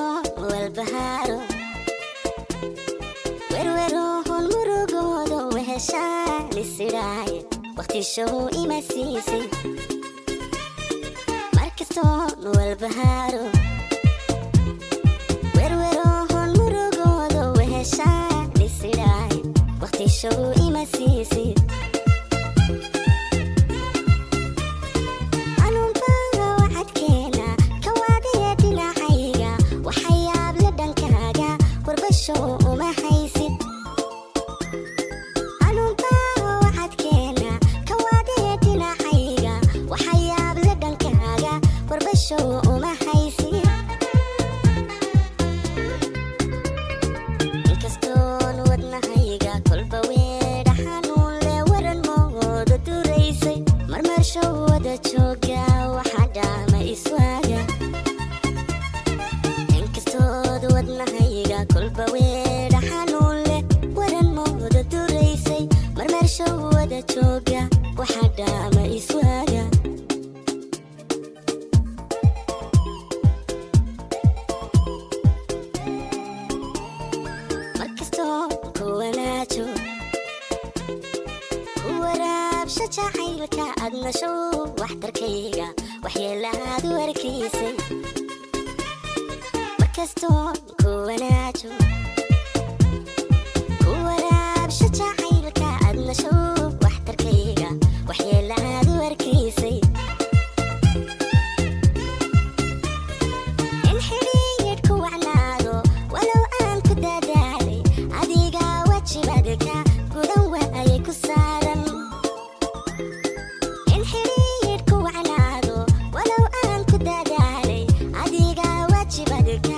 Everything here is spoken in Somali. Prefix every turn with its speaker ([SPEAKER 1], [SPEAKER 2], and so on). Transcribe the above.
[SPEAKER 1] markastoo walbahaaro werwerohon murugoodo weheshaan isidhaaye waqti show ima siisay markastoo walbahaaro werwerohon murugoodo weheshaan isidhaaye waqti show ima siisay jacaylka adna show waxtarkayga waxyeelaad warkiisay markastoo ku wanaajo ku waraabsha jacaylka adna show waxtarkayga waxyeelaad warkiisay in xiriirku wacnaado walow aan ku dadaalay adiga wajibadka gudan waayay ku saaran in xiriirku wacnaado walow aan ku dadaalay adiga wajibadka